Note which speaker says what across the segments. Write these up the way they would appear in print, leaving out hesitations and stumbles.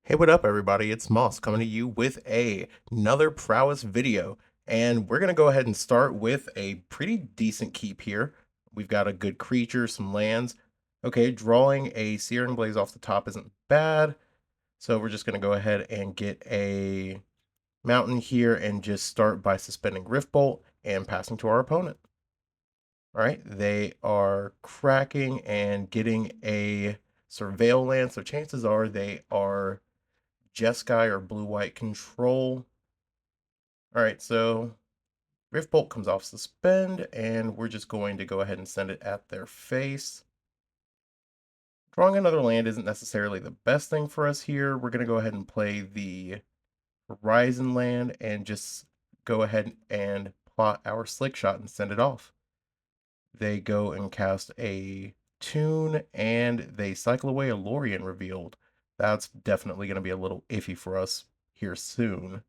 Speaker 1: Hey, what up, everybody? It's Moss coming to you with another prowess video. And we're going to go ahead and start with a pretty decent keep here. We've got a good creature, some lands. Okay, drawing a Searing Blaze off the top isn't bad. So we're just going to go ahead and get a mountain here and just start by suspending Riftbolt and passing to our opponent. All right, they are cracking and getting a Surveil land, so chances are they are Jeskai or blue-white control. All right, so Riftbolt comes off suspend, and we're just going to go ahead and send it at their face. Drawing another land isn't necessarily the best thing for us here. We're going to go ahead and play the Horizon land and just go ahead and plot our Slick Shot and send it off. They go and cast a Tune, and they cycle away a Lorien revealed. That's definitely going to be a little iffy for us here soon.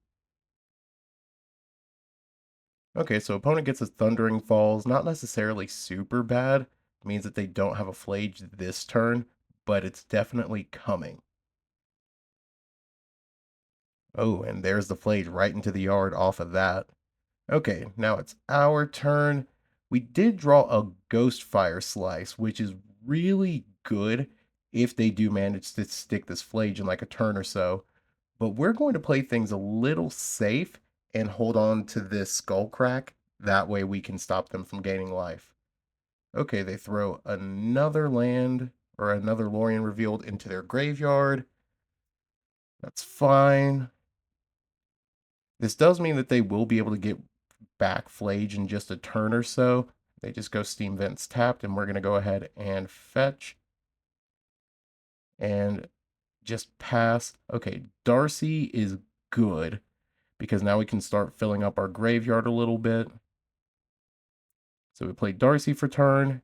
Speaker 1: Okay, so opponent gets a Thundering Falls, not necessarily super bad. It means that they don't have a Flage this turn, but it's definitely coming. Oh, and there's the Flage right into the yard off of that. Okay, now it's our turn. We did draw a Ghostfire Slice, which is really good if they do manage to stick this Flage in like a turn or so. But we're going to play things a little safe and hold on to this Skull Crack. That way we can stop them from gaining life. Okay, they throw another land or another Lorien revealed into their graveyard. That's fine. This does mean that they will be able to get back Flage in just a turn or so. They just go Steam Vents tapped, and we're going to go ahead and fetch and just pass. Okay, Darcy is good because now we can start filling up our graveyard a little bit. So we play Darcy for turn,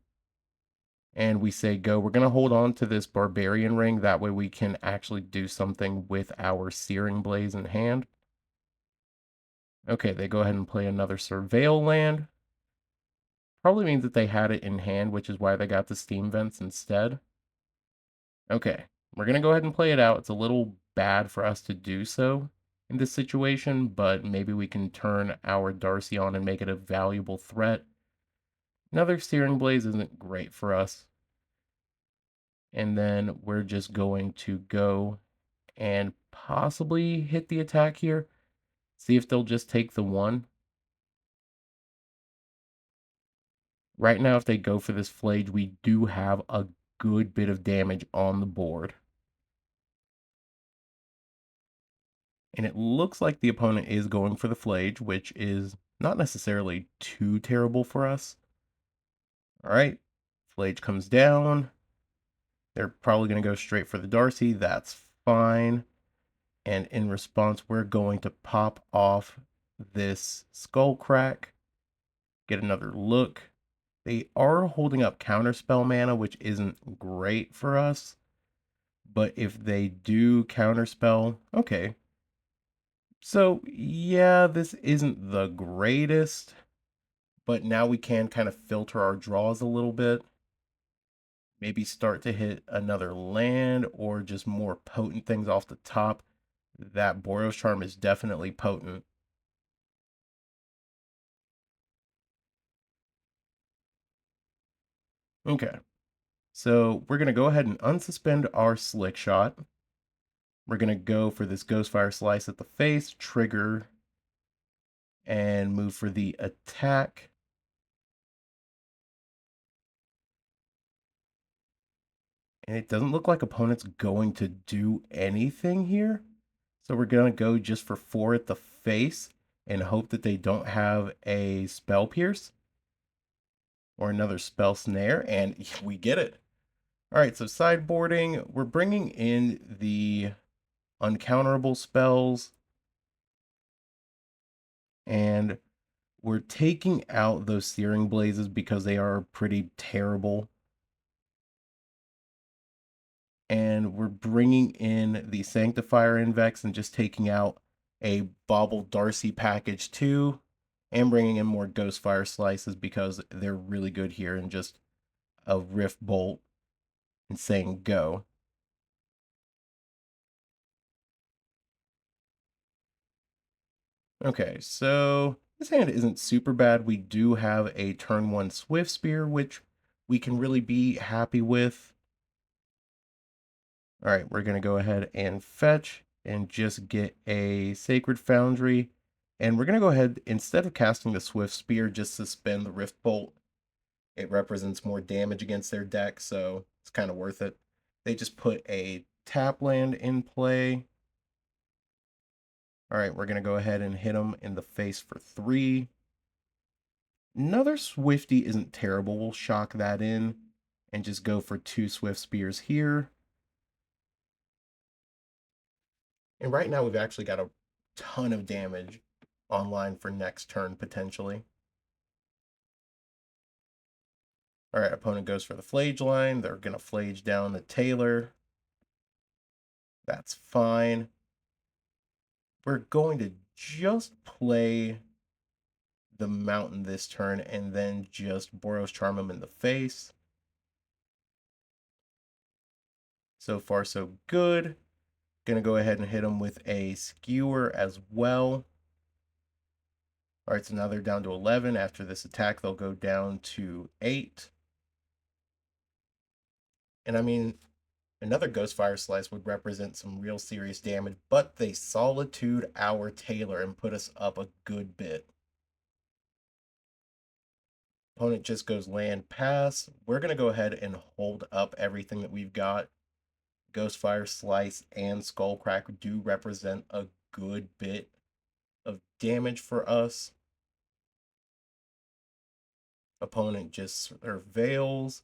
Speaker 1: and we say go. We're going to hold on to this Barbarian Ring. That way we can actually do something with our Searing Blaze in hand. Okay, they go ahead and play another Surveil land. Probably means that they had it in hand, which is why they got the Steam Vents instead. Okay, we're going to go ahead and play it out. It's a little bad for us to do so in this situation, but maybe we can turn our Darcy on and make it a valuable threat. Another Searing Blaze isn't great for us. And then we're just going to go and possibly hit the attack here. See if they'll just take the one. Right now, if they go for this Flage, we do have a good bit of damage on the board. And it looks like the opponent is going for the Flage, which is not necessarily too terrible for us. All right, Flage comes down. They're probably going to go straight for the Darcy. That's fine. And in response, we're going to pop off this Skull Crack, get another look. They are holding up Counterspell mana, which isn't great for us. But if they do Counterspell, okay. So, yeah, this isn't the greatest, but now we can kind of filter our draws a little bit. Maybe start to hit another land or just more potent things off the top. That Boros Charm is definitely potent. Okay, so we're going to go ahead and unsuspend our Slick Shot. We're going to go for this Ghostfire Slice at the face, trigger, and move for the attack. And it doesn't look like opponent's going to do anything here. So we're going to go just for 4 at the face and hope that they don't have a Spell Pierce or another Spell Snare, and we get it. All right, so sideboarding, we're bringing in the uncounterable spells, and we're taking out those Searing Blazes because they are pretty terrible. And we're bringing in the Sanctifier Invex and just taking out a Bobble Darcy package too, and bringing in more Ghostfire Slices because they're really good here, and just a Rift Bolt and saying go. Okay, so this hand isn't super bad. We do have a turn 1 Swiftspear, which we can really be happy with. All right, we're going to go ahead and fetch and just get a Sacred Foundry. And we're going to go ahead, instead of casting the Swiftspear, just suspend the Rift Bolt. It represents more damage against their deck, so it's kind of worth it. They just put a tap land in play. All right, we're going to go ahead and hit them in the face for 3. Another Swiftie isn't terrible. We'll shock that in and just go for 2 Swiftspears here. And right now we've actually got a ton of damage online for next turn, potentially. All right, opponent goes for the Flage line. They're going to Flage down the Tailor. That's fine. We're going to just play the Mountain this turn and then just Boros Charm him in the face. So far, so good. Gonna go ahead and hit him with a Skewer as well. All right, so now they're down to 11. After this attack, they'll go down to 8. And I mean, another Ghostfire Slice would represent some real serious damage, but they Solitude our Tailor and put us up a good bit. Opponent just goes land pass. We're going to go ahead and hold up everything that we've got. Ghostfire Slice and Skullcrack do represent a good bit of damage for us. Opponent just surveils.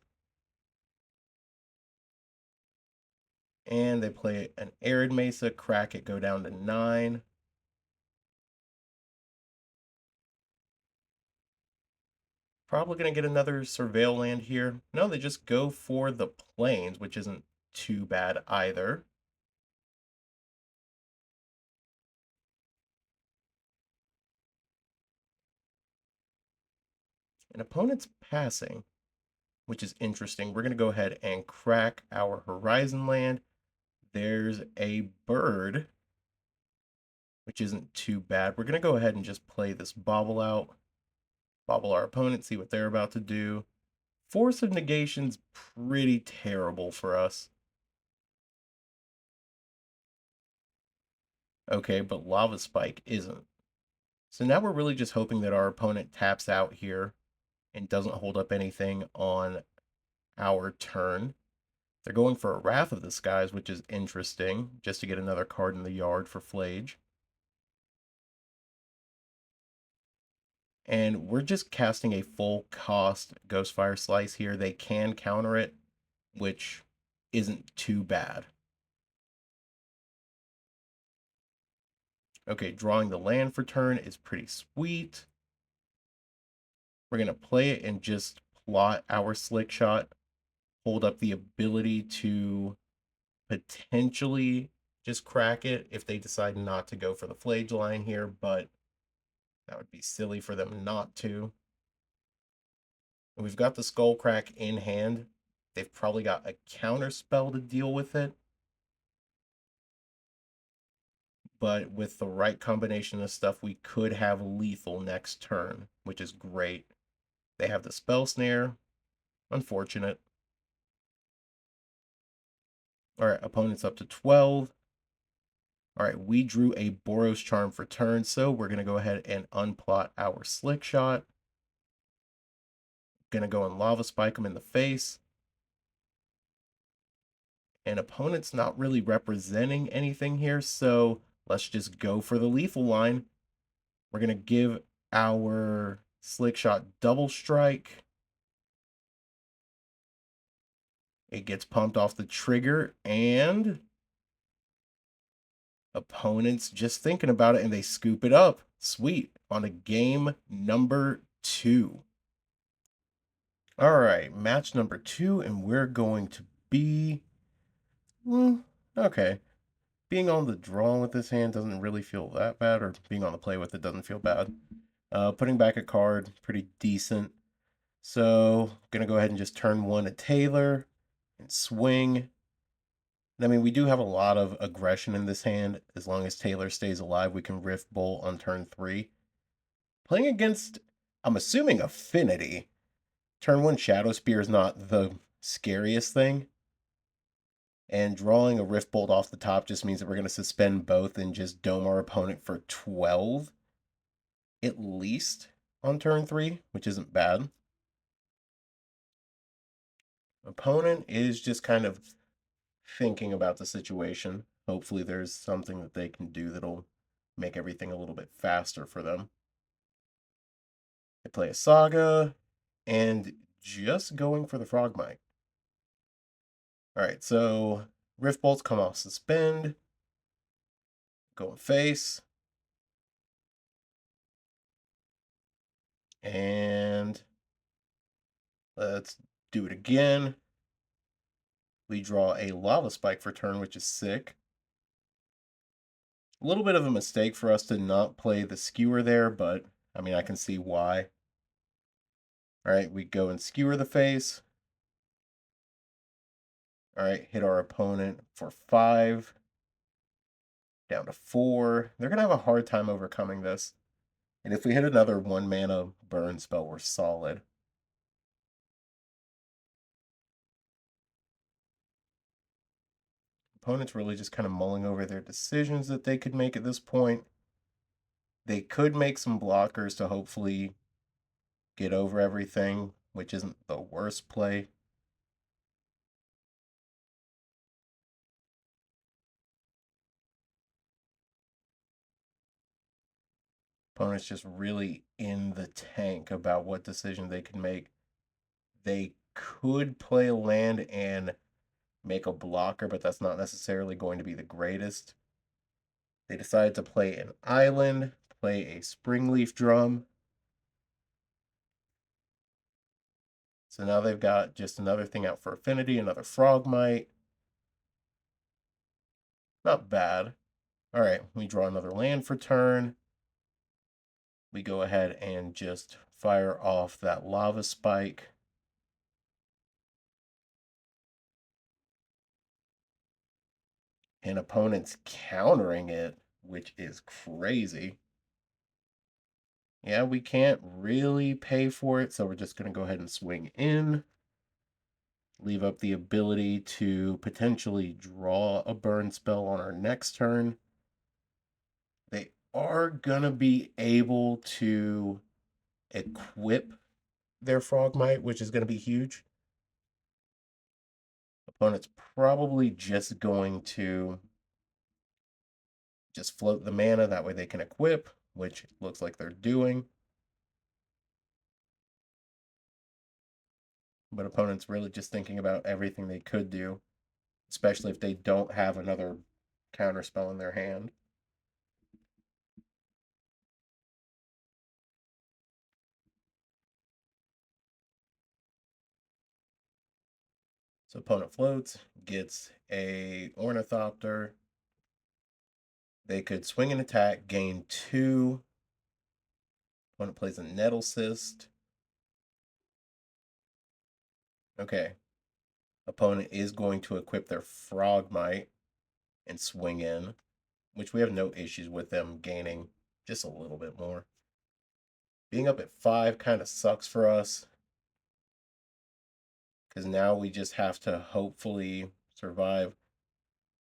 Speaker 1: And they play an Arid Mesa, crack it, go down to 9. Probably going to get another Surveil land here. No, they just go for the Plains, which isn't too bad either. An opponent's passing, which is interesting. We're going to go ahead and crack our Horizon land. There's a bird, which isn't too bad. We're going to go ahead and just play this Bobble out. Bobble our opponent, see what they're about to do. Force of Negation's pretty terrible for us. Okay, but Lava Spike isn't. So now we're really just hoping that our opponent taps out here and doesn't hold up anything on our turn. They're going for a Wrath of the Skies, which is interesting, just to get another card in the yard for Flage. And we're just casting a full cost Ghostfire Slice here. They can counter it, which isn't too bad. Okay, drawing the land for turn is pretty sweet. We're going to play it and just plot our Slick Shot, hold up the ability to potentially just crack it if they decide not to go for the Flage line here, but that would be silly for them not to. And we've got the Skull Crack in hand. They've probably got a counter spell to deal with it. But with the right combination of stuff, we could have lethal next turn, which is great. They have the Spell Snare. Unfortunate. All right, opponent's up to 12. All right, we drew a Boros Charm for turn, so we're going to go ahead and unplot our Slick Shot. Going to go and Lava Spike him in the face. And opponent's not really representing anything here, so let's just go for the lethal line. We're going to give our Slick Shot double strike. It gets pumped off the trigger, and opponents just thinking about it, and they scoop it up. Sweet. On to game number 2. All right, match number 2, and we're going to be... okay. Being on the draw with this hand doesn't really feel that bad, or being on the play with it doesn't feel bad. Putting back a card, pretty decent. So, gonna go ahead and just turn 1 a Tailor and swing. And I mean, we do have a lot of aggression in this hand. As long as Taylor stays alive, we can Rift Bolt on turn 3. Playing against, I'm assuming, Affinity. Turn 1 Shadow Spear is not the scariest thing. And drawing a Rift Bolt off the top just means that we're going to suspend both and just dome our opponent for 12 at least on turn 3, which isn't bad. Opponent is just kind of thinking about the situation. Hopefully there's something that they can do that'll make everything a little bit faster for them. They play a Saga and just going for the Frogmite. Alright, so Rift Bolts come off suspend. Go in face. And let's do it again. We draw a Lava Spike for turn, which is sick. A little bit of a mistake for us to not play the Skewer there, but I mean, I can see why. Alright, we go and Skewer the face. Alright, hit our opponent for 5. Down to 4. They're going to have a hard time overcoming this. And if we hit another 1 mana burn spell, we're solid. Opponent's really just kind of mulling over their decisions that they could make at this point. They could make some blockers to hopefully get over everything, which isn't the worst play. Opponent's just really in the tank about what decision they can make. They could play a land and make a blocker, but that's not necessarily going to be the greatest. They decided to play an island, play a Springleaf Drum. So now they've got just another thing out for Affinity, another Frogmite. Not bad. All right, we draw another land for turn. We go ahead and just fire off that Lava Spike. And opponent's countering it, which is crazy. Yeah, we can't really pay for it, so we're just going to go ahead and swing in. Leave up the ability to potentially draw a burn spell on our next turn. They are going to be able to equip their Frogmite, which is going to be huge. Opponent's probably just going to just float the mana, that way they can equip, which looks like they're doing. But opponent's really just thinking about everything they could do, especially if they don't have another counterspell in their hand. So opponent floats, gets a Ornithopter. They could swing an attack, gain 2. Opponent plays a Nettle Cyst. Okay. Opponent is going to equip their Frogmite and swing in, which we have no issues with them gaining just a little bit more. Being up at 5 kind of sucks for us, because now we just have to hopefully survive.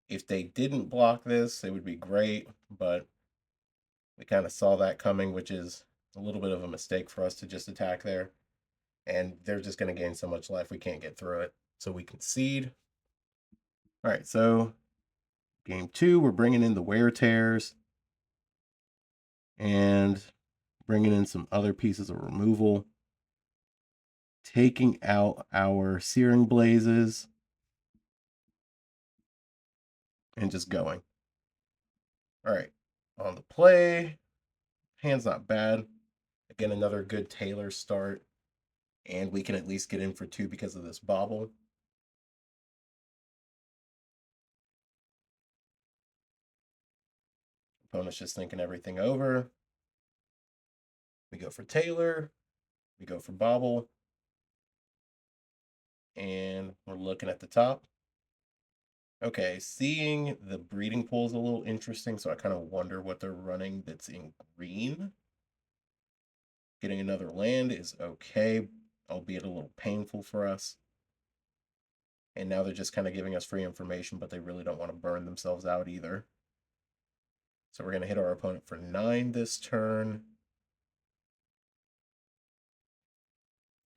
Speaker 1: If they didn't block this, it would be great, but we kind of saw that coming, which is a little bit of a mistake for us to just attack there. And they're just going to gain so much life, we can't get through it. So we concede. All right, so game 2, we're bringing in the Wear Tears and bringing in some other pieces of removal. Taking out our Searing Blazes and just going. All right, on the play. Hand's not bad. Again, another good Taylor start. And we can at least get in for 2 because of this bobble. Opponent's just thinking everything over. We go for Taylor. We go for bobble. And we're looking at the top. Okay, seeing the breeding pool is a little interesting, so I kind of wonder what they're running that's in green. Getting another land is okay, albeit a little painful for us. And now they're just kind of giving us free information, but they really don't want to burn themselves out either. So we're going to hit our opponent for 9 this turn.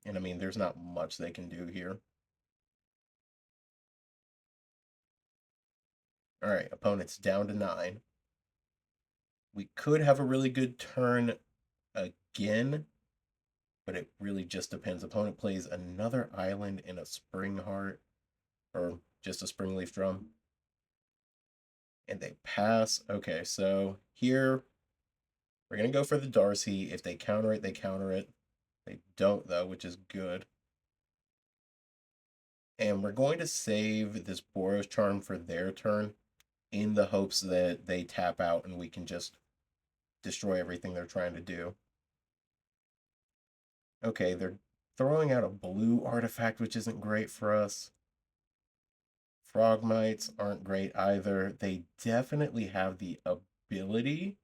Speaker 1: And I mean, there's not much they can do here. All right, opponent's down to 9. We could have a really good turn again, but it really just depends. Opponent plays another island in a Spring Heart, or just a Springleaf Drum, and they pass. Okay, so here we're going to go for the Darcy. If they counter it, they counter it. They don't, though, which is good. And we're going to save this Boros Charm for their turn in the hopes that they tap out and we can just destroy everything they're trying to do. Okay, they're throwing out a blue artifact, which isn't great for us. Frogmites aren't great either. They definitely have the ability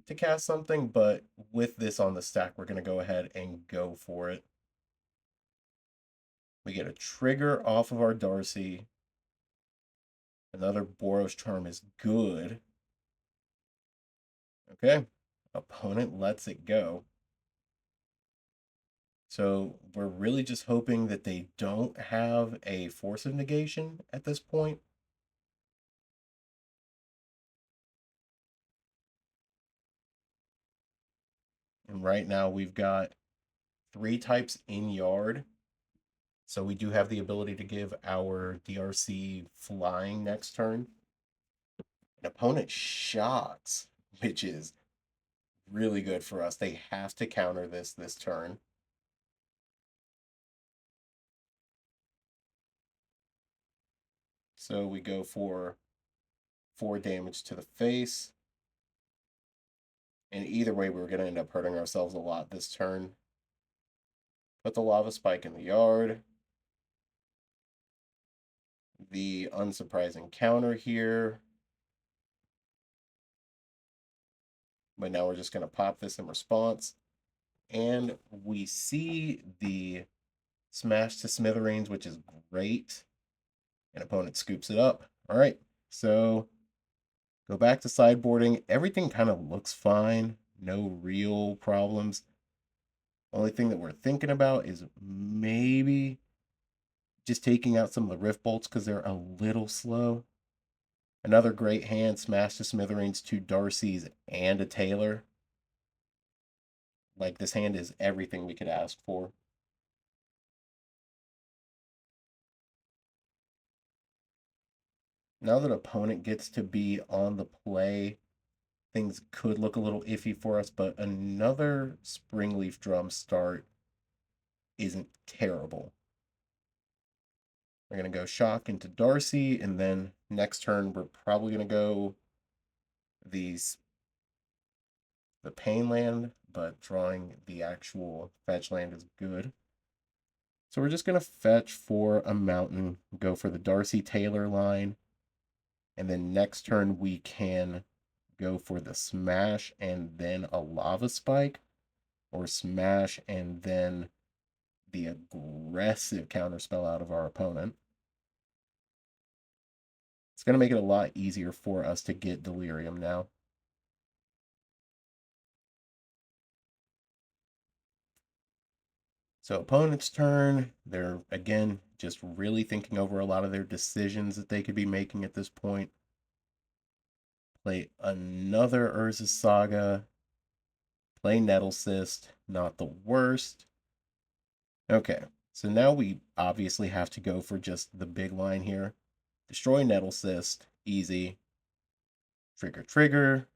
Speaker 1: to cast something, but with this on the stack, we're going to go ahead and go for it. We get a trigger off of our Darcy. Another Boros Charm is good. Okay, opponent lets it go. So we're really just hoping that they don't have a Force of Negation at this point. And right now we've got 3 types in yard. So we do have the ability to give our DRC flying next turn. An opponent shocks, which is really good for us. They have to counter this turn. So we go for 4 damage to the face. And either way, we're going to end up hurting ourselves a lot this turn. Put the lava spike in the yard. The unsurprising counter here. But now we're just going to pop this in response. And we see the smash to smithereens, which is great. An opponent scoops it up. All right, so go back to sideboarding. Everything kind of looks fine. No real problems. Only thing that we're thinking about is maybe just taking out some of the Rift Bolts because they're a little slow. Another great hand, smash to smithereens, 2 Darcys, and a Taylor. Like, this hand is everything we could ask for. Now that opponent gets to be on the play, things could look a little iffy for us, but another Springleaf Drum start isn't terrible. We're going to go Shock into Darcy, and then next turn we're probably going to go the Pain land, but drawing the actual fetch land is good. So we're just going to fetch for a mountain, go for the Darcy Taylor line, and then next turn we can go for the Smash and then a Lava Spike, or Smash and then the aggressive counterspell out of our opponent. It's going to make it a lot easier for us to get Delirium now. So opponent's turn, they're, again, just really thinking over a lot of their decisions that they could be making at this point. Play another Urza's Saga. Play Nettlecyst, not the worst. Okay, so now we obviously have to go for just the big line here. Destroy Nettlecyst, easy. Trigger, trigger.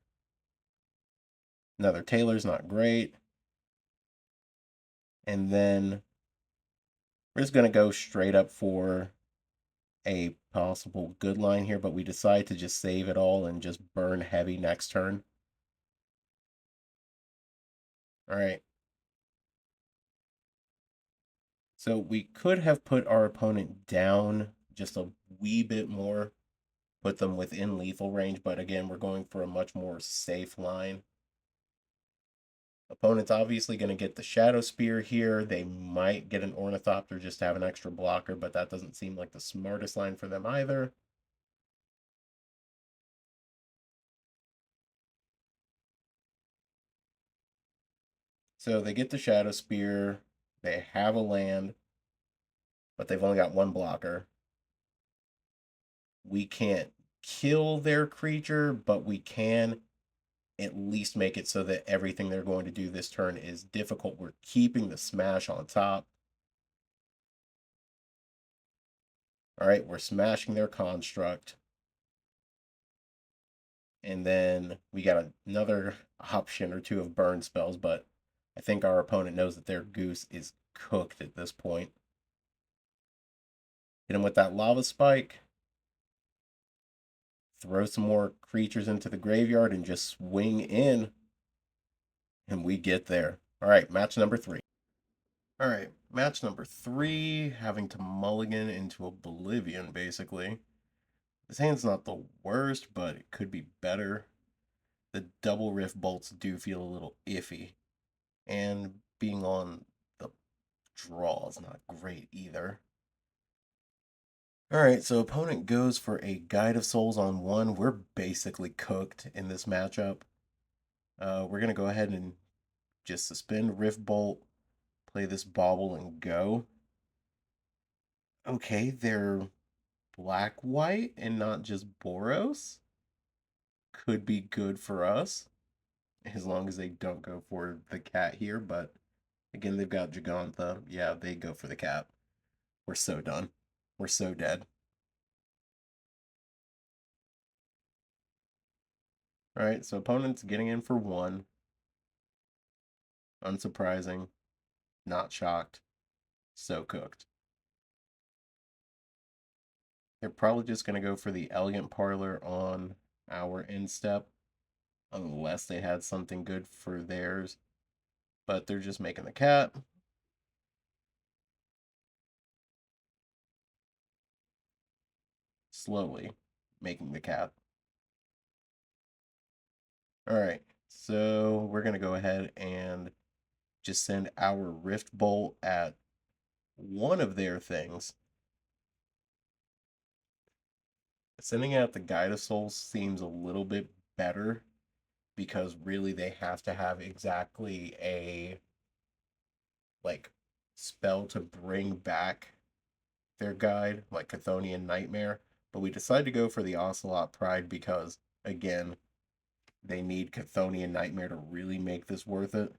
Speaker 1: Another Taylor's not great. And then we're just going to go straight up for a possible good line here, but we decide to just save it all and just burn heavy next turn. All right. So we could have put our opponent down just a wee bit more, put them within lethal range, but again, we're going for a much more safe line. Opponent's obviously going to get the Shadow Spear here. They might get an Ornithopter just to have an extra blocker, but that doesn't seem like the smartest line for them either. So they get the Shadow Spear. They have a land, but they've only got one blocker. We can't kill their creature, but we can at least make it so that everything they're going to do this turn is difficult. We're keeping the smash on top. All right, we're smashing their construct. And then we got another option or two of burn spells, but I think our opponent knows that their goose is cooked at this point. Hit him with that lava spike. Throw some more creatures into the graveyard and just swing in. And we get there. All right, match number 3. All right, match number 3, having to mulligan into Oblivion, basically. This hand's not the worst, but it could be better. The double rift bolts do feel a little iffy. And being on the draw is not great either. All right, so opponent goes for a Guide of Souls on 1. We're basically cooked in this matchup. We're going to go ahead and just suspend Rift Bolt, play this Bauble, and go. Okay, they're black-white and not just Boros. Could be good for us, as long as they don't go for the cat here, but again, they've got Gigantha. Yeah, they go for the cat. We're so done. We're so dead. Alright, so opponent's getting in for 1. Unsurprising. Not shocked. So cooked. They're probably just going to go for the Elegant Parlor on our instep, unless they had something good for theirs. But they're just making the cat. Slowly making the cat. Alright, so we're going to go ahead and just send our Rift Bolt at one of their things. Sending out the Guide of Souls seems a little bit better, because really they have to have exactly a like spell to bring back their guide, like Chthonian Nightmare. But we decided to go for the Ocelot Pride because, again, they need Chthonian Nightmare to really make this worth it.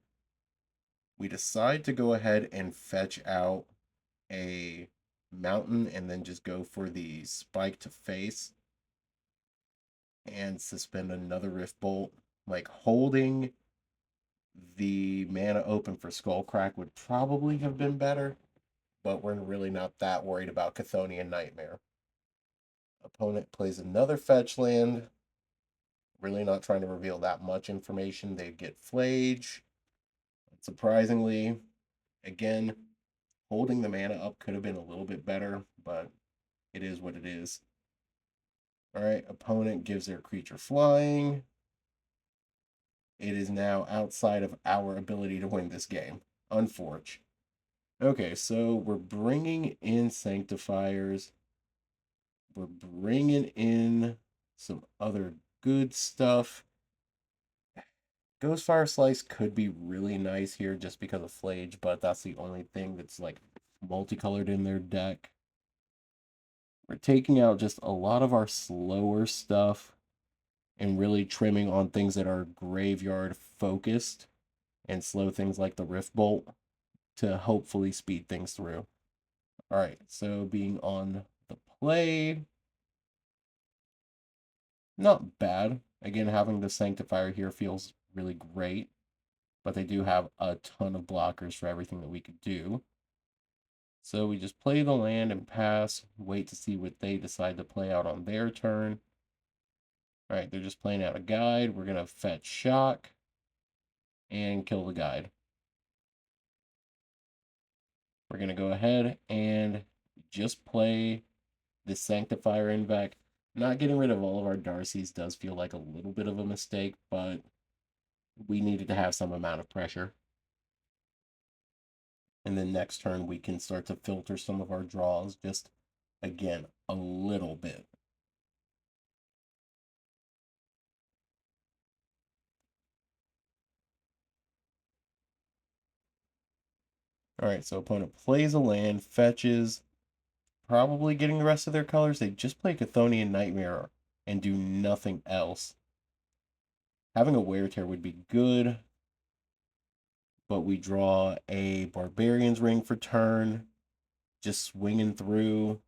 Speaker 1: We decide to go ahead and fetch out a mountain and then just go for the spike to face and suspend another Rift Bolt. Like, holding the mana open for Skullcrack would probably have been better, but we're really not that worried about Chthonian Nightmare. Opponent plays another fetch land. Really not trying to reveal that much information. They get Flage. Surprisingly, again, holding the mana up could have been a little bit better, but it is what it is. Alright, opponent gives their creature flying. It is now outside of our ability to win this game. Unfortunate. Okay, so we're bringing in Sanctifiers. We're bringing in some other good stuff. Ghostfire Slice could be really nice here just because of Flage, but that's the only thing that's like multicolored in their deck. We're taking out just a lot of our slower stuff and really trimming on things that are graveyard focused and slow things like the Rift Bolt to hopefully speed things through. All right, so being on the play, not bad. Again, having the Sanctifier here feels really great, but they do have a ton of blockers for everything that we could do. So we just play the land and pass, wait to see what they decide to play out on their turn. All right, they're just playing out a guide. We're going to fetch Shock and kill the guide. We're going to go ahead and just play This Sanctifier Invec, not getting rid of all of our Darcys does feel like a little bit of a mistake, but we needed to have some amount of pressure. And then next turn, we can start to filter some of our draws just, again, a little bit. All right, so opponent plays a land, fetches, probably getting the rest of their colors. They just play Chthonian Nightmare and do nothing else. Having a Wear Tear would be good, but we draw a Barbarian's Ring for turn, just swinging through.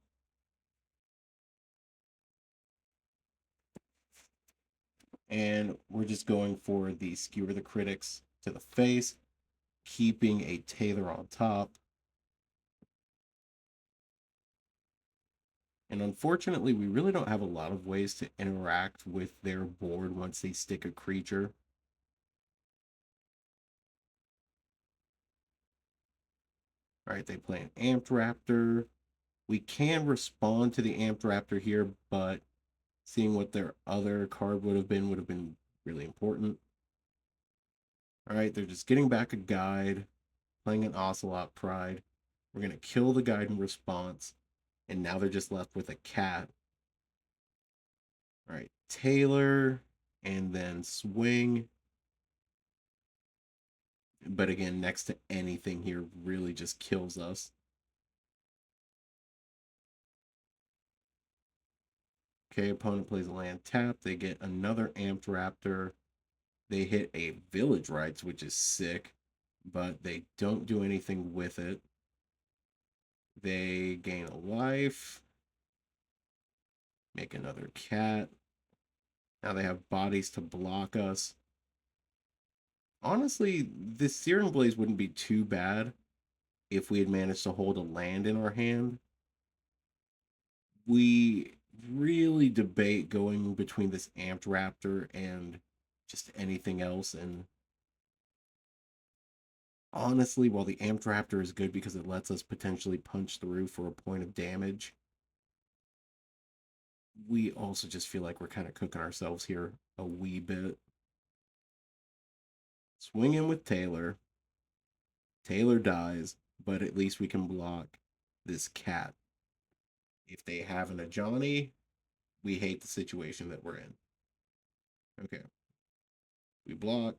Speaker 1: And we're just going for the Skewer the Critics to the face, keeping a Tailor on top. And unfortunately, we really don't have a lot of ways to interact with their board once they stick a creature. All right, they play an Amped Raptor. We can respond to the Amped Raptor here, but seeing what their other card would have been really important. All right, they're just getting back a guide, playing an Ocelot Pride. We're going to kill the guide in response, and now they're just left with a cat. All right, Tailor, and then swing. But again, next to anything here really just kills us. Okay, opponent plays a land tap. They get another Amped Raptor. They hit a Village Rites, which is sick, but they don't do anything with it. They gain a life. Make another cat. Now they have bodies to block us. Honestly, this Searing Blaze wouldn't be too bad if we had managed to hold a land in our hand. We really debate going between this Amped Raptor and just anything else. And honestly, while the Amped Raptor is good because it lets us potentially punch through for a point of damage, we also just feel like we're kind of cooking ourselves here a wee bit. Swing in with Tailor. Tailor dies, but at least we can block this cat. If they have an Ajani, we hate the situation that we're in. Okay. We block.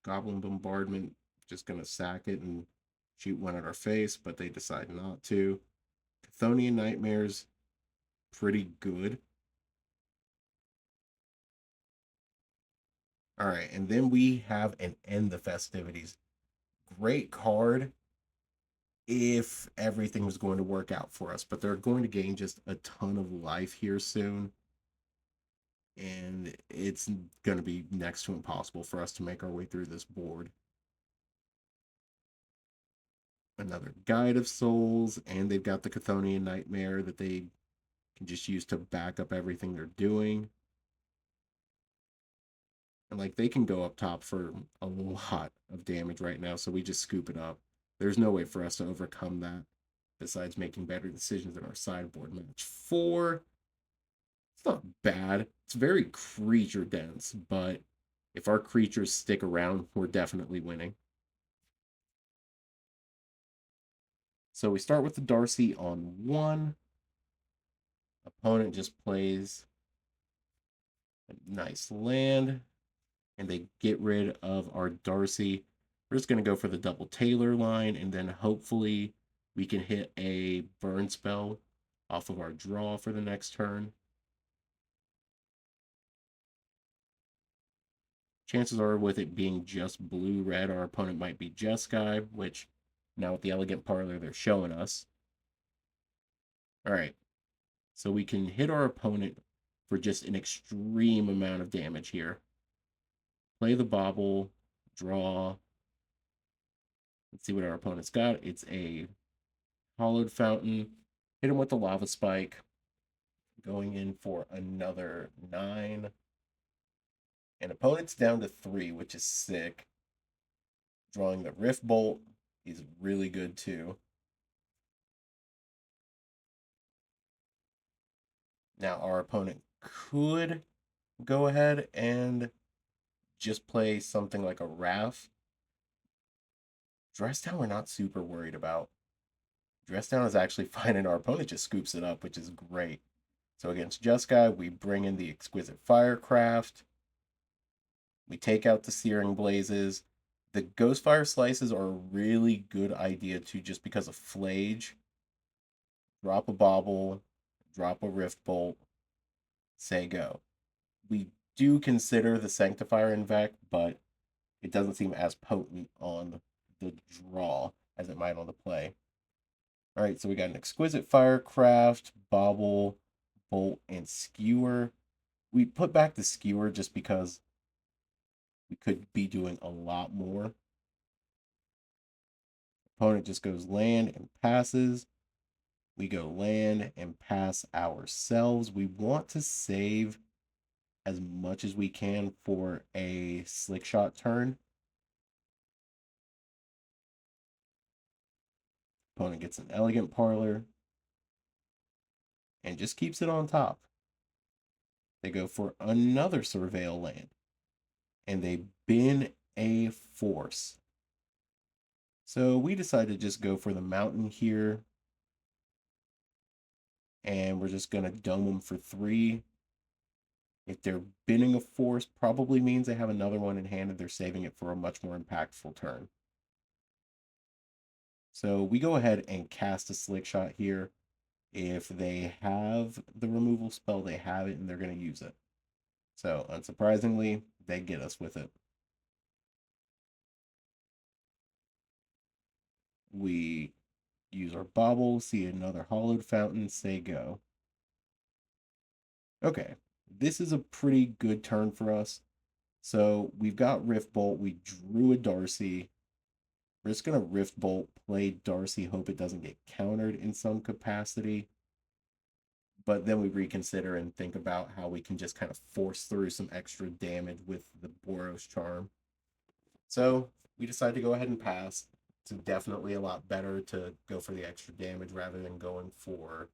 Speaker 1: Goblin Bombardment, just going to sack it and shoot one at our face, but they decide not to. Chthonian Nightmares, pretty good. All right, and then we have an End the Festivities. Great card if everything was going to work out for us, but they're going to gain just a ton of life here soon. And it's going to be next to impossible for us to make our way through this board. Another Guide of Souls, and they've got the Chthonian Nightmare that they can just use to back up everything they're doing. And like they can go up top for a lot of damage right now, so we just scoop it up. There's no way for us to overcome that besides making better decisions in our sideboard. Match 4. It's not bad. It's very creature dense, but if our creatures stick around, we're definitely winning. So we start with the Darcy on 1. Opponent just plays a nice land, and they get rid of our Darcy. We're just going to go for the double Tailor line, and then hopefully we can hit a burn spell off of our draw for the next turn. Chances are, with it being just blue-red, our opponent might be Jeskai, which now with the Elegant Parlor, they're showing us. All right, so we can hit our opponent for just an extreme amount of damage here. Play the Bauble, draw. Let's see what our opponent's got. It's a Hollowed Fountain. Hit him with the Lava Spike. Going in for another 9. And opponent's down to 3, which is sick. Drawing the Rift Bolt is really good too. Now our opponent could go ahead and just play something like a Wrath. Dress Down we're not super worried about. Dress Down is actually fine, and our opponent just scoops it up, which is great. So against Jeskai, we bring in the Exquisite Firecraft. We take out the Searing Blazes. The Ghostfire Slices are a really good idea too, just because of Flage. Drop a Bauble, drop a Rift Bolt, say go. We do consider the Sanctifier Invec, but it doesn't seem as potent on the draw as it might on the play. All right, so we got an Exquisite Firecraft, Bauble, Bolt, and Skewer. We put back the Skewer just because we could be doing a lot more. Opponent just goes land and passes. We go land and pass ourselves. We want to save as much as we can for a slick shot turn. Opponent gets an Elegant Parlor and just keeps it on top. They go for another Surveil land and they bin a Force. So we decided to just go for the mountain here. And we're just going to dome them for 3. If they're binning a Force, probably means they have another one in hand and they're saving it for a much more impactful turn. So we go ahead and cast a Slick Shot here. If they have the removal spell, they have it and they're going to use it. So unsurprisingly, they get us with it. We use our Bauble, see another Hollowed Fountain, say go. Okay, this is a pretty good turn for us. So we've got Rift Bolt, we drew a Darcy. We're just going to Rift Bolt, play Darcy, hope it doesn't get countered in some capacity. But then we reconsider and think about how we can just kind of force through some extra damage with the Boros Charm. So we decide to go ahead and pass. It's definitely a lot better to go for the extra damage rather than going for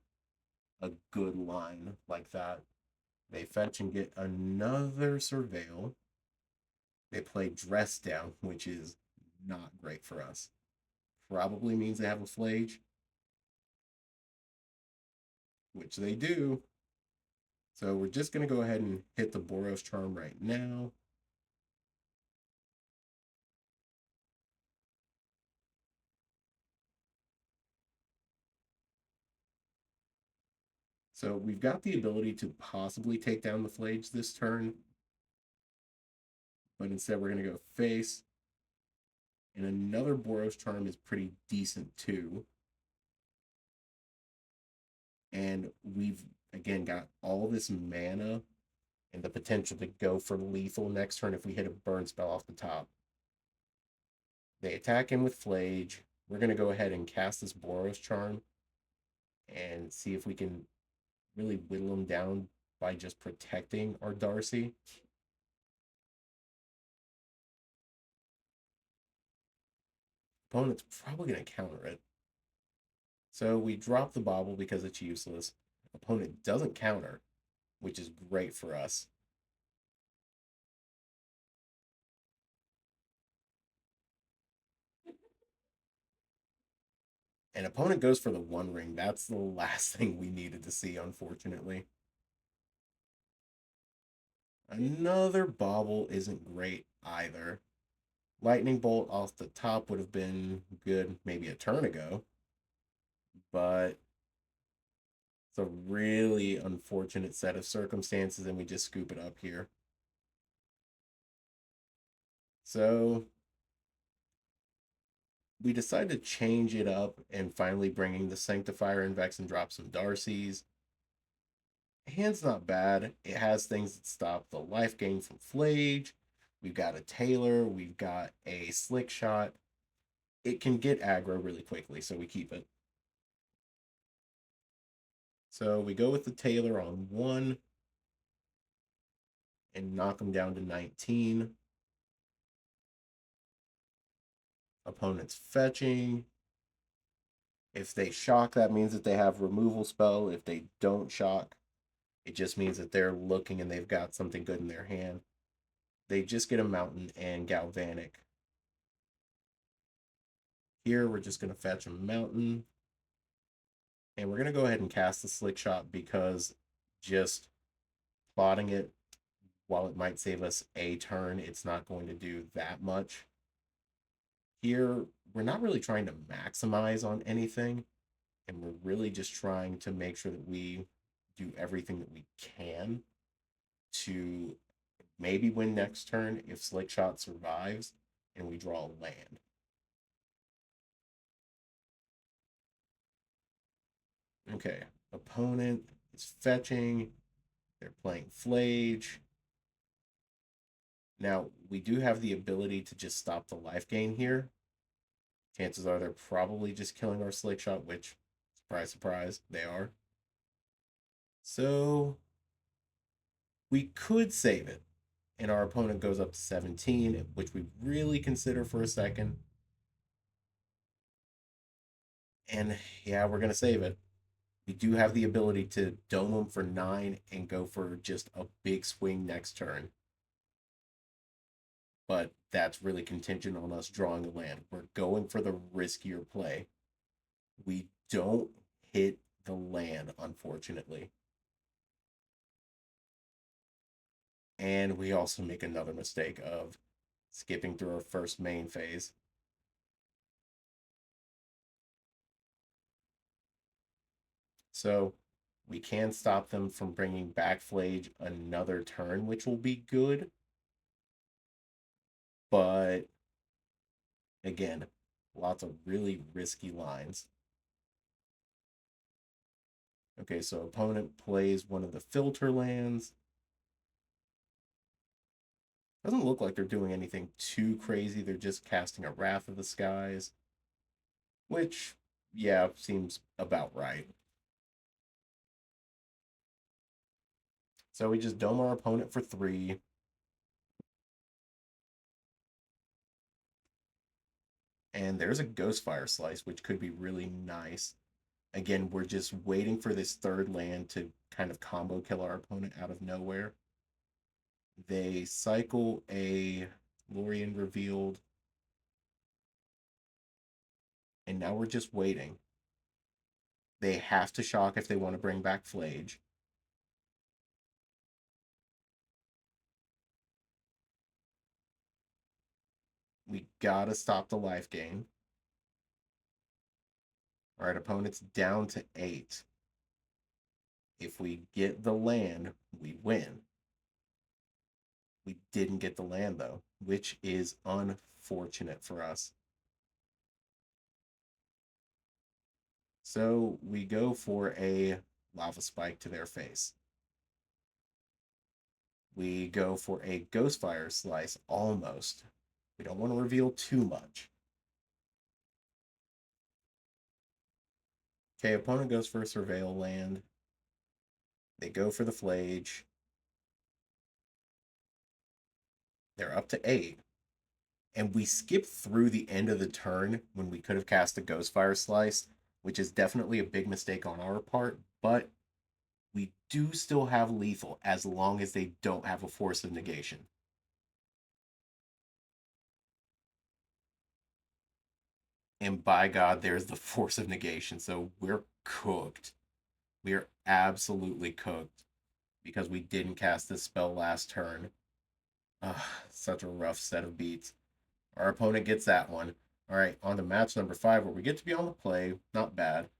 Speaker 1: a good line like that. They fetch and get another Surveil. They play Dress Down, which is not great for us. Probably means they have a Flage, which they do. So we're just going to go ahead and hit the Boros Charm right now. So we've got the ability to possibly take down the Flage this turn, but instead we're going to go face. And another Boros Charm is pretty decent too. And we've, again, got all this mana and the potential to go for lethal next turn if we hit a burn spell off the top. They attack him with Flage. We're going to go ahead and cast this Boros Charm and see if we can really whittle him down by just protecting our Darcy. Opponent's probably going to counter it. So we drop the Bauble because it's useless. Opponent doesn't counter, which is great for us. And opponent goes for the One Ring. That's the last thing we needed to see, unfortunately. Another Bauble isn't great either. Lightning Bolt off the top would have been good maybe a turn ago, but it's a really unfortunate set of circumstances, and we just scoop it up here. So we decide to change it up and finally bringing the Sanctifier in Vex and drop some Darcy's. Hand's not bad. It has things that stop the life gain from Flage. We've got a Tailor. We've got a Slick Shot. It can get aggro really quickly, so we keep it. So we go with the Tailor on 1 and knock him down to 19. Opponent's fetching. If they shock, that means that they have removal spell. If they don't shock, It just means that they're looking and they've got something good in their hand. They just get a mountain and galvanic. Here, we're just going to fetch a mountain. And we're going to go ahead and cast the Slick Shot because just plotting it, while it might save us a turn, it's not going to do that much. Here, we're not really trying to maximize on anything, and we're really just trying to make sure that we do everything that we can to maybe win next turn if Slick Shot survives and we draw a land. Okay, opponent is fetching. They're playing Flage. Now, we do have the ability to just stop the life gain here. Chances are they're probably just killing our Slick Shot, which, surprise, surprise, they are. So, we could save it. And our opponent goes up to 17, which we really consider for a second. And yeah, we're going to save it. We do have the ability to dome them for 9 and go for just a big swing next turn. But that's really contingent on us drawing a land. We're going for the riskier play. We don't hit the land, unfortunately. And we also make another mistake of skipping through our first main phase. So we can stop them from bringing back Flage another turn, which will be good. But again, lots of really risky lines. Okay, so opponent plays one of the filter lands. Doesn't look like they're doing anything too crazy. They're just casting a Wrath of the Skies, which, yeah, seems about right. So we just dome our opponent for 3. And there's a Ghostfire Slice, which could be really nice. Again, we're just waiting for this third land to kind of combo kill our opponent out of nowhere. They cycle a Lorien Revealed. And now we're just waiting. They have to shock if they want to bring back Flage. We gotta stop the life gain. All right, opponent's down to 8. If we get the land, we win. We didn't get the land, though, which is unfortunate for us. So we go for a Lava Spike to their face. We go for a Ghostfire Slice, almost. We don't want to reveal too much. Okay, opponent goes for a Surveil land. They go for the Flage. They're up to 8. And we skip through the end of the turn when we could have cast a Ghostfire Slice, which is definitely a big mistake on our part, but we do still have lethal as long as they don't have a Force of Negation. And by God, there's the Force of Negation, so we're cooked. We are absolutely cooked because we didn't cast this spell last turn. Ugh, such a rough set of beats. Our opponent gets that one. All right, on to match number 5, where we get to be on the play. Not bad.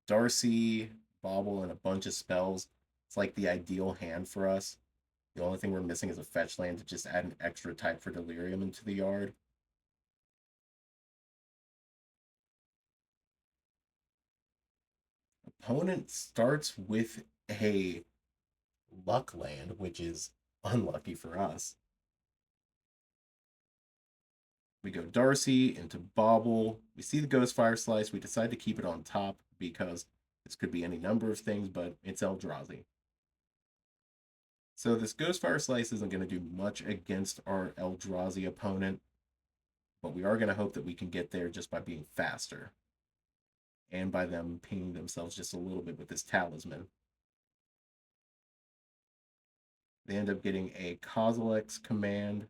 Speaker 1: Darcy, Bauble, and a bunch of spells. It's like the ideal hand for us. The only thing we're missing is a fetch land to just add an extra type for Delirium into the yard. Opponent starts with a luck land, which is unlucky for us. We go Darcy into Bauble. We see the Ghostfire Slice. We decide to keep it on top because this could be any number of things, but it's Eldrazi. So this Ghostfire Slice isn't going to do much against our Eldrazi opponent, but we are going to hope that we can get there just by being faster. And by them pinging themselves just a little bit with this Talisman. They end up getting a Kozilek's command.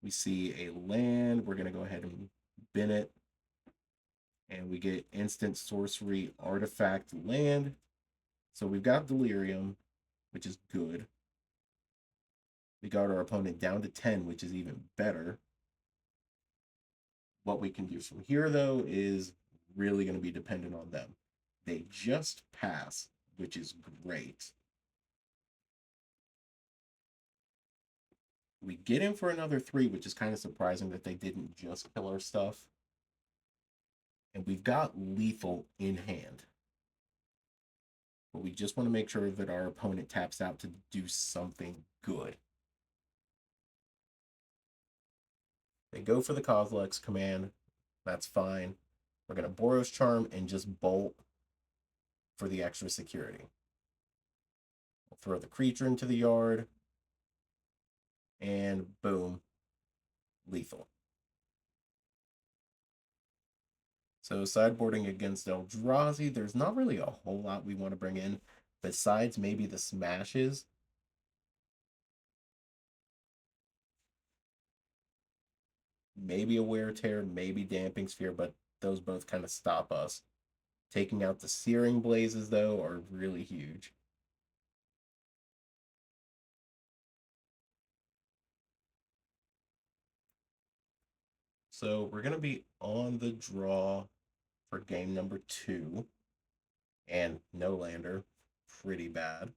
Speaker 1: We see a land. We're going to go ahead and bin it. And we get instant sorcery artifact land. So we've got Delirium, which is good. We got our opponent down to 10, which is even better. What we can do from here, though, is really going to be dependent on them. They just pass, which is great. We get in for another 3, which is kind of surprising that they didn't just kill our stuff. And we've got lethal in hand. But we just want to make sure that our opponent taps out to do something good. They go for the Kozilek's command. That's fine. We're going to Boros Charm and just bolt for the extra security. We'll throw the creature into the yard. And boom, lethal. So sideboarding against Eldrazi, there's not really a whole lot we want to bring in besides maybe the smashes. Maybe a Wear Tear, maybe Damping Sphere, but those both kind of stop us. Taking out the Searing Blazes, though, are really huge. So we're going to be on the draw for game number 2. And no lander. Pretty bad.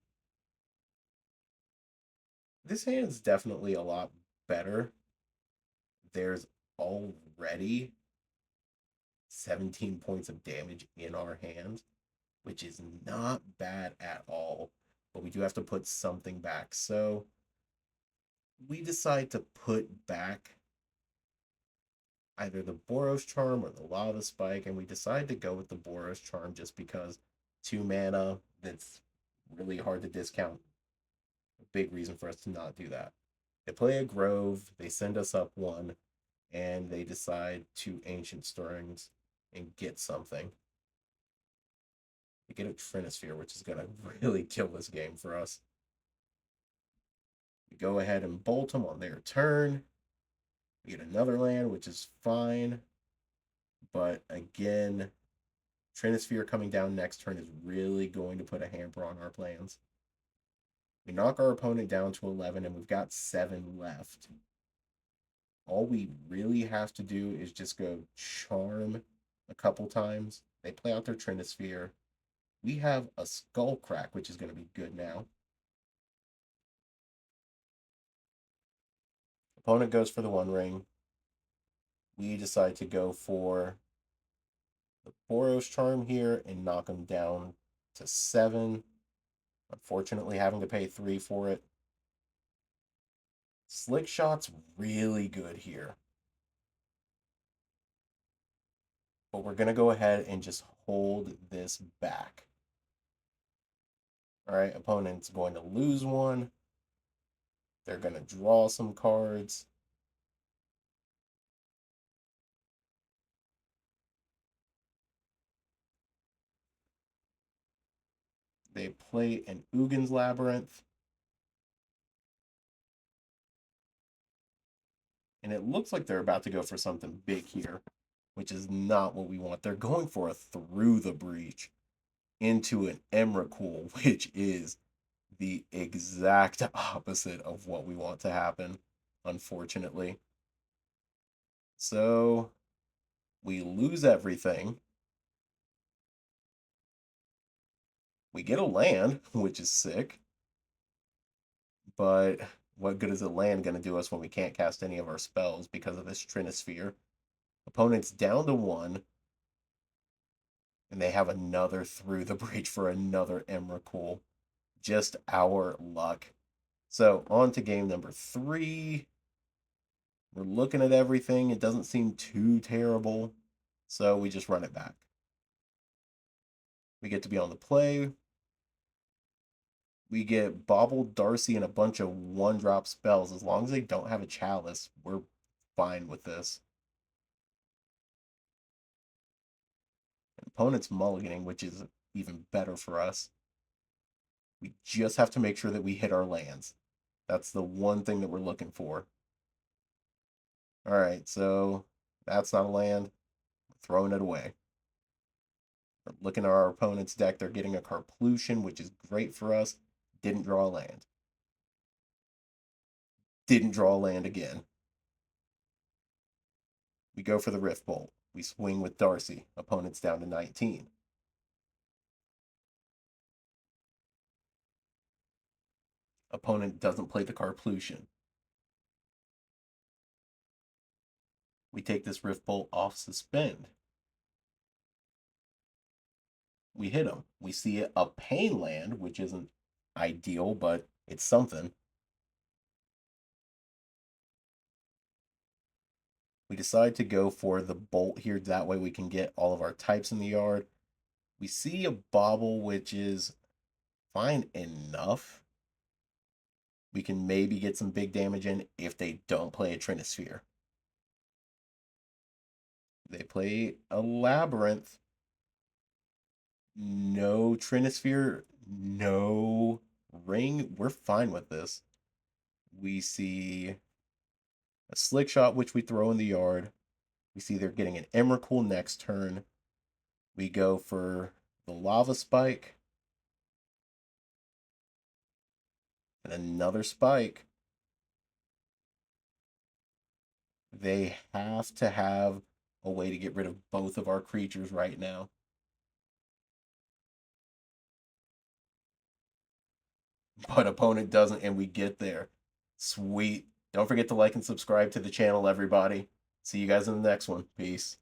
Speaker 1: This hand's definitely a lot better. There's already 17 points of damage in our hand, which is not bad at all. But we do have to put something back. So we decide to put back either the Boros Charm or the Lava Spike, and we decide to go with the Boros Charm just because 2 mana, that's really hard to discount. A big reason for us to not do that. They play a Grove, they send us up 1, and they decide to Ancient Stirrings and get something. They get a Trinisphere, which is going to really kill this game for us. We go ahead and bolt them on their turn. We get another land, which is fine. But again, Trinisphere coming down next turn is really going to put a hamper on our plans. We knock our opponent down to 11, and we've got 7 left. All we really have to do is just go Charm a couple times. They play out their Trinisphere. We have a Skull Crack, which is going to be good now. Opponent goes for the 1 ring. We decide to go for the Boros Charm here and knock them down to 7. Unfortunately, having to pay 3 for it. Slick Shot's really good here. But we're going to go ahead and just hold this back. All right, opponent's going to lose 1. They're going to draw some cards. They play an Ugin's Labyrinth. And it looks like they're about to go for something big here, which is not what we want. They're going for a Through the Breach into an Emrakul, which is the exact opposite of what we want to happen, unfortunately. So we lose everything. We get a land, which is sick. But what good is a land going to do us when we can't cast any of our spells because of this Trinisphere? Opponent's down to 1. And they have another Through the Breach for another Emrakul. Just our luck. So on to game number 3. We're looking at everything. It doesn't seem too terrible. So we just run it back. We get to be on the play. We get Bobbled Darcy and a bunch of 1-drop spells. As long as they don't have a Chalice, we're fine with this. Opponent's mulliganing, which is even better for us. We just have to make sure that we hit our lands. That's the one thing that we're looking for. All right, so that's not a land. We're throwing it away. We're looking at our opponent's deck. They're getting a Carplution, which is great for us. Didn't draw a land. Didn't draw a land again. We go for the Rift Bolt. We swing with Darcy. Opponent's down to 19. Opponent doesn't play the Carplution. We take this Rift Bolt off suspend. We hit him. We see a Pain land, which isn't ideal, but it's something. We decide to go for the Bolt here. That way we can get all of our types in the yard. We see a Bobble, which is fine enough. We can maybe get some big damage in if they don't play a Trinisphere. They play a Labyrinth. No Trinisphere, no Ring. We're fine with this. We see a Slick Shot, which we throw in the yard. We see they're getting an Emrakul next turn. We go for the Lava Spike. And another Spike. They have to have a way to get rid of both of our creatures right now. But opponent doesn't, and we get there. Sweet. Don't forget to like and subscribe to the channel, everybody. See you guys in the next one. Peace.